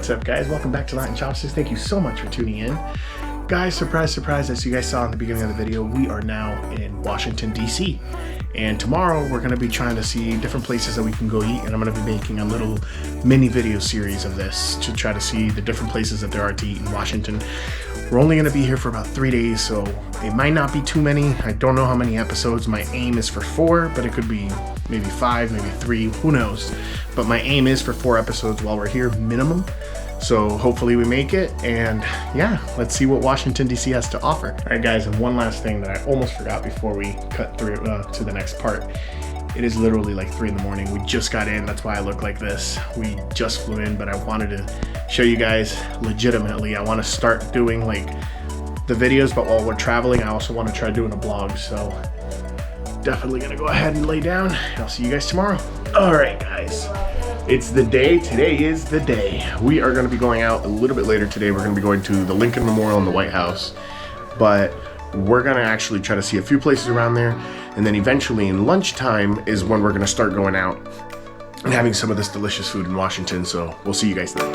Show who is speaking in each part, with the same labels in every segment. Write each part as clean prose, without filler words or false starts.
Speaker 1: What's up, guys? Welcome back to Latin Chopsticks. Thank you so much for tuning in. Guys, surprise, surprise, as you guys saw in the beginning of the video, we are now in Washington, D.C. And tomorrow we're going to be trying to see different places that we can go eat, and I'm going to be making a little mini video series of this to try to see the different places that there are to eat in Washington. We're only going to be here for about 3 days, so it might not be too many. I don't know how many episodes. My aim is for 4, but it could be maybe 5, maybe 3, who knows. But my aim is for 4 episodes while we're here, minimum. So hopefully we make it, and yeah, let's see what Washington, D.C. has to offer. All right, guys, and one last thing that I almost forgot before we cut through to the next part. It is literally like 3 in the morning. We just got in, that's why I look like this. We just flew in, but I wanted to show you guys legitimately. I want to start doing like the videos, but while we're traveling, I also want to try doing a vlog. So definitely gonna go ahead and lay down. I'll see you guys tomorrow. All right, guys. It's the day. Today is the day. We are going to be going out a little bit later today. We're going to be going to the Lincoln Memorial and the White House, but we're going to actually try to see a few places around there, and then eventually in lunchtime is when we're going to start going out and having some of this delicious food in Washington. So we'll see you guys then.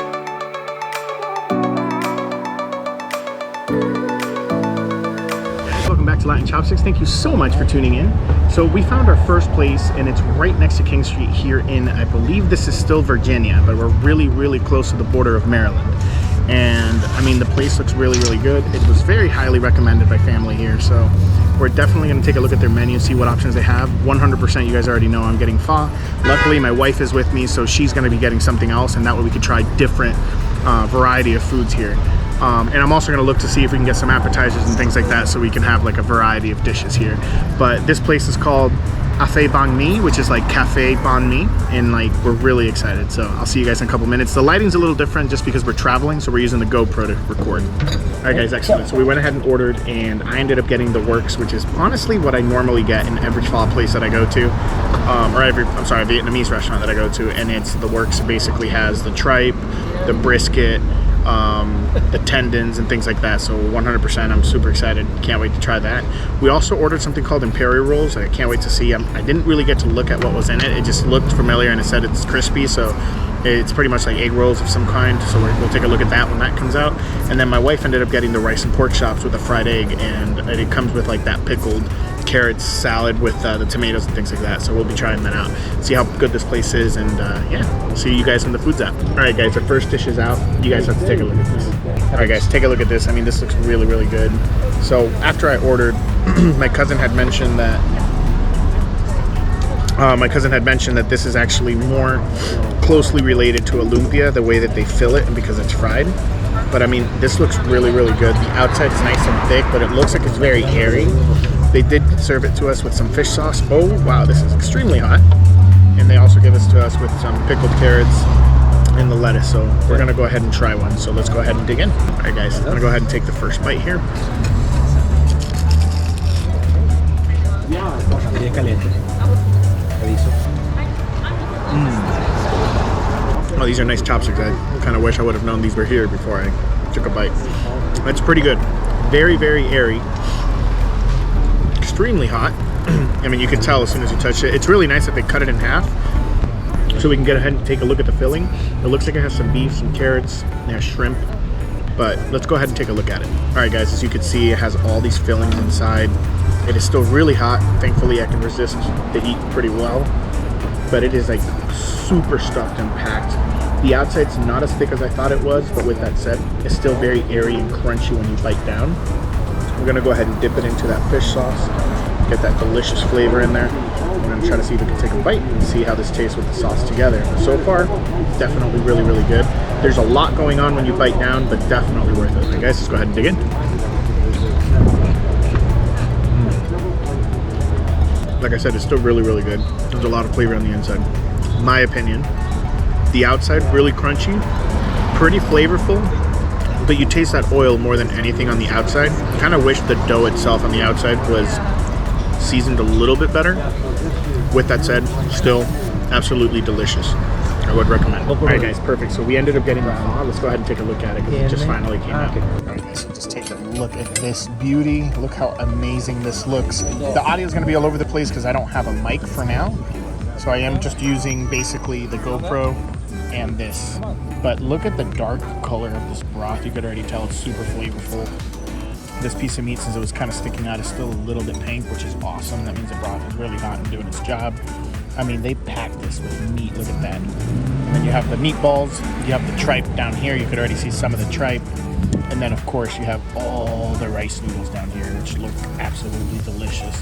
Speaker 1: Welcome back to Latin Chopsticks. Thank you so much for tuning in. So we found our first place, and it's right next to King Street here in, I believe this is still Virginia, but we're really close to the border of Maryland. And I mean, the place looks really good. It was very highly recommended by family here, so we're definitely going to take a look at their menu, see what options they have. 100%, you guys already know I'm getting pho. Luckily my wife is with me, so she's going to be getting something else, and that way we could try different variety of foods here. And I'm also going to look to see if we can get some appetizers and things like that, so we can have like a variety of dishes here. But this place is called Caphe Banh Mi, which is like Caphe Banh Mi, and like we're really excited. So I'll see you guys in a couple minutes. The lighting's a little different just because we're traveling, so we're using the GoPro to record. All right, guys, excellent. So we went ahead and ordered, and I ended up getting the works, which is honestly what I normally get in every pho place that I go to, I'm sorry, Vietnamese restaurant that I go to, and it's the works. It basically has the tripe, the brisket, the tendons and things like that. So 100%, I'm super excited. Can't wait to try that. We also ordered something called Imperial rolls. I can't wait to see. I didn't really get to look at what was in it. It just looked familiar, and it said it's crispy, so it's pretty much like egg rolls of some kind. So we'll take a look at that when that comes out. And then my wife ended up getting the rice and pork chops with a fried egg, and it comes with like that pickled carrots salad with the tomatoes and things like that. So we'll be trying that out, see how good this place is, and yeah, we'll see you guys when the food's out. All right, guys, our first dish is out. You guys have to take a look at this. All right, guys, take a look at this. I mean, this looks really good. So after I ordered, my cousin had mentioned that this is actually more closely related to a lumpia, the way that they fill it, and because it's fried. But I mean, this looks really good. The outside's nice and thick, but it looks like it's very airy. They did serve it to us with some fish sauce. Oh wow, this is extremely hot. And they also give it to us with some pickled carrots and the lettuce. So we're gonna go ahead and try one. So let's go ahead and dig in. All right, guys, I'm gonna go ahead and take the first bite here. Oh, these are nice chopsticks. I kind of wish I would have known these were here before I took a bite. That's pretty good. Very airy. Extremely hot. I mean, you can tell as soon as you touch it. It's really nice that they cut it in half, so we can get ahead and take a look at the filling. It looks like it has some beef, some carrots, it has shrimp, but let's go ahead and take a look at it. All right, guys, as you can see, it has all these fillings inside. It is still really hot. Thankfully, I can resist the heat pretty well, but it is like super stuffed and packed. The outside's not as thick as I thought it was, but with that said, it's still very airy and crunchy when you bite down. We're gonna go ahead and dip it into that fish sauce, get that delicious flavor in there. We're gonna try to see if we can take a bite and see how this tastes with the sauce together. So far, definitely really good. There's a lot going on when you bite down, but definitely worth it. All right, guys, let's go ahead and dig in. Like I said, it's still really good. There's a lot of flavor on the inside. My opinion. The outside, really crunchy, pretty flavorful, but you taste that oil more than anything on the outside. I kind of wish the dough itself on the outside was seasoned a little bit better. With that said, still absolutely delicious. I would recommend. All right, guys, perfect. So we ended up getting the pho. Let's go ahead and take a look at it because it just finally came out. All right, guys, so just take a look at this beauty. Look how amazing this looks. The audio is going to be all over the place because I don't have a mic for now. So I am just using basically the GoPro and this. But look at the dark color of this broth. You could already tell it's super flavorful. This piece of meat, since it was kind of sticking out, is still a little bit pink, which is awesome. That means the broth is really hot and doing its job. I mean, they packed this with meat. Look at that. And then you have the meatballs. You have the tripe down here. You could already see some of the tripe. And then, of course, you have all the rice noodles down here, which look absolutely delicious.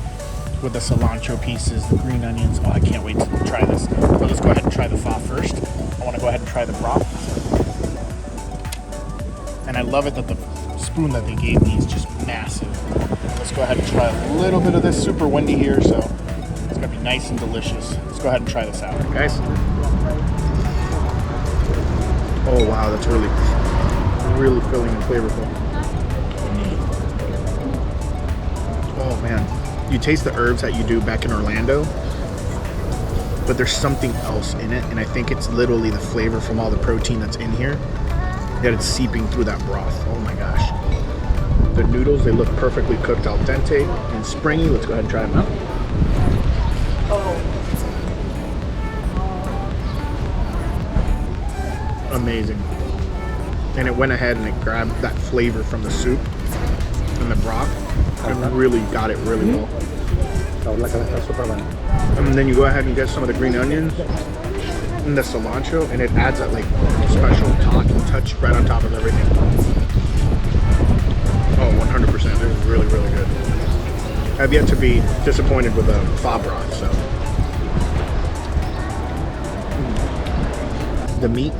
Speaker 1: With the cilantro pieces, the green onions. Oh, I can't wait to try this. But let's go ahead and try the pho first. I want to go ahead and try the broth. And I love it that the spoon that they gave me is just massive. Let's go ahead and try a little bit of this. Super windy here, so it's gonna be nice and delicious. Let's go ahead and try this out, guys. Oh wow, that's really filling and flavorful. Oh man, you taste the herbs that you do back in Orlando, but there's something else in it, and I think it's literally the flavor from all the protein that's in here that it's seeping through that broth. Oh my gosh. The noodles, they look perfectly cooked, al dente and springy. Let's go ahead and try them out. Amazing. And it went ahead and it grabbed that flavor from the soup and the broth. It really got it really well. And then you go ahead and get some of the green onions and the cilantro, and it adds that like special touch right on top of everything. Oh, 100%. This is really, really good. I've yet to be disappointed with the pho broth, so. The meat,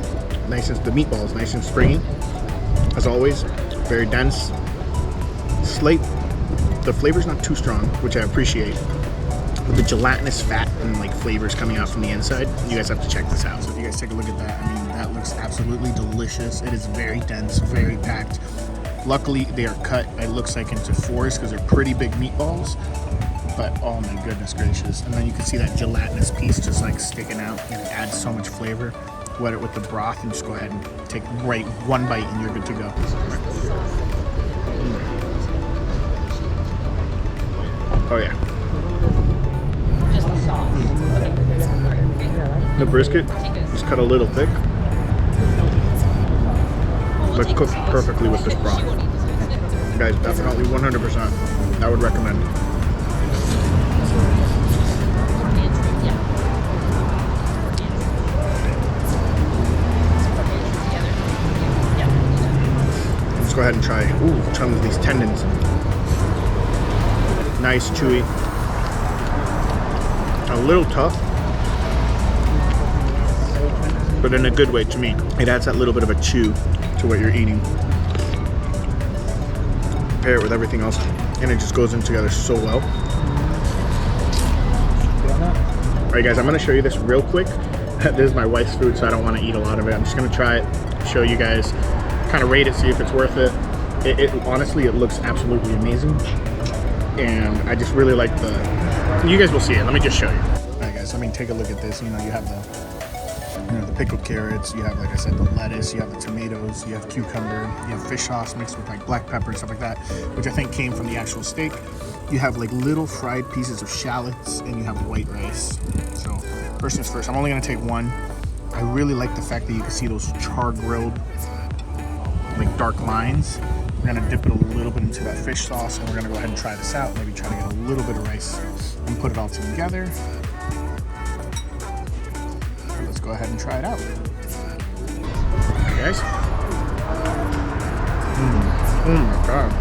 Speaker 1: the meatballs, nice and springy. As always, very dense. The flavor's not too strong, which I appreciate. With the gelatinous fat and like flavors coming out from the inside, you guys have to check this out. So if you guys take a look at that, I mean, that looks absolutely delicious. It is very dense, very packed. Luckily, they are cut, it looks like, into fours because they're pretty big meatballs. But oh my goodness gracious. And then you can see that gelatinous piece just like sticking out, and it adds so much flavor. Wet it with the broth and just go ahead and take one bite and you're good to go. Oh yeah. The brisket is cut a little thick, but cooked perfectly with this broth. Guys, definitely 100%. I would recommend. Let's go ahead and try some of these tendons. Nice, chewy, a little tough, but in a good way to me. It adds that little bit of a chew to what you're eating. Pair it with everything else, and it just goes in together so well. All right, guys, I'm gonna show you this real quick. This is my wife's food, so I don't want to eat a lot of it. I'm just gonna try it, show you guys, kind of rate it, see if it's worth it. Honestly, it looks absolutely amazing. And I just really like you guys will see it. Let me just show you. All right, guys, I mean, take a look at this. You know, you have the pickled carrots, you have, like I said, the lettuce, you have the tomatoes, you have cucumber, you have fish sauce mixed with like black pepper and stuff like that, which I think came from the actual steak. You have like little fried pieces of shallots, and you have white rice. So first things first, I'm only gonna take one. I really like the fact that you can see those char grilled, like dark lines. We're gonna dip it a little bit into that fish sauce, and we're gonna go ahead and try this out. Maybe try to get a little bit of rice and put it all together. So let's go ahead and try it out. Okay, guys. Oh my god.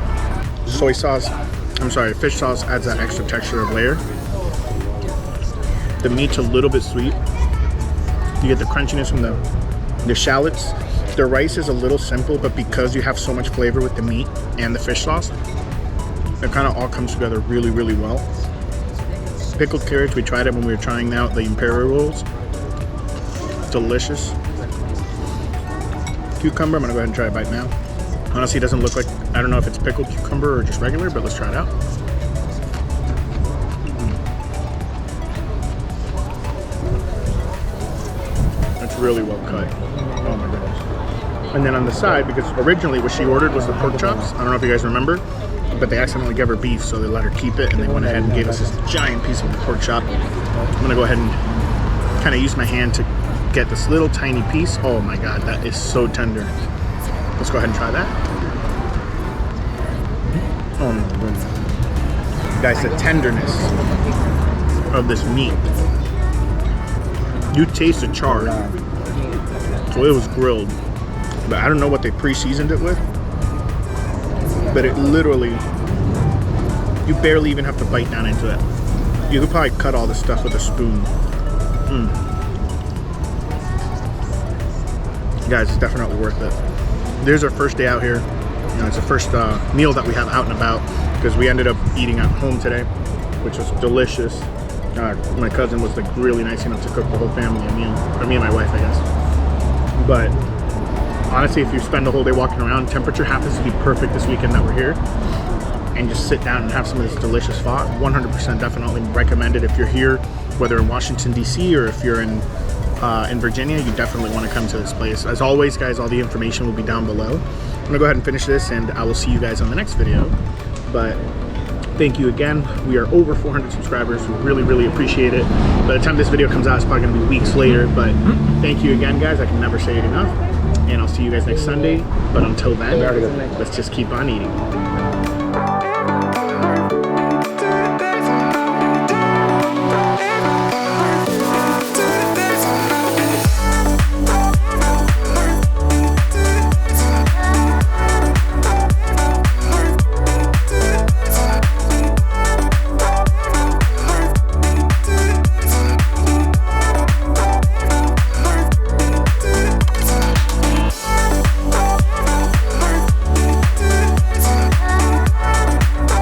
Speaker 1: Fish sauce adds that extra texture of layer. The meat's a little bit sweet. You get the crunchiness from the shallots. The rice is a little simple, but because you have so much flavor with the meat and the fish sauce, it kind of all comes together really, really well. Pickled carrots, we tried it when we were trying out the Imperial rolls. Delicious. Cucumber, I'm gonna go ahead and try a bite now. Honestly, it doesn't look like, I don't know if it's pickled cucumber or just regular, but let's try it out. It's really well cut. Oh my goodness. And then on the side, because originally what she ordered was the pork chops. I don't know if you guys remember, but they accidentally gave her beef, so they let her keep it, and they went ahead and gave us this giant piece of the pork chop. I'm gonna go ahead and kind of use my hand to get this little tiny piece. Oh my God, that is so tender. Let's go ahead and try that. Oh my goodness. Guys, the tenderness of this meat. You taste the char. So it was grilled. But I don't know what they pre-seasoned it with. But it literally, you barely even have to bite down into it. You could probably cut all this stuff with a spoon. Guys, it's definitely worth it. There's our first day out here. You know, it's the first meal that we have out and about because we ended up eating at home today, which was delicious. My cousin was like really nice enough to cook the whole family a meal, or me and my wife, I guess. But honestly, if you spend the whole day walking around, temperature happens to be perfect this weekend that we're here, and just sit down and have some of this delicious pho. 100% definitely recommend it if you're here, whether in Washington D.C. or if you're in Virginia. You definitely want to come to this place. As always, guys, all the information will be down below. I'm gonna go ahead and finish this, and I will see you guys on the next video. But thank you again. We are over 400 subscribers. We really, really appreciate it. By the time this video comes out, it's probably gonna be weeks later, but thank you again, guys. I can never say it enough. And I'll see you guys next Sunday. But until then, let's just keep on eating.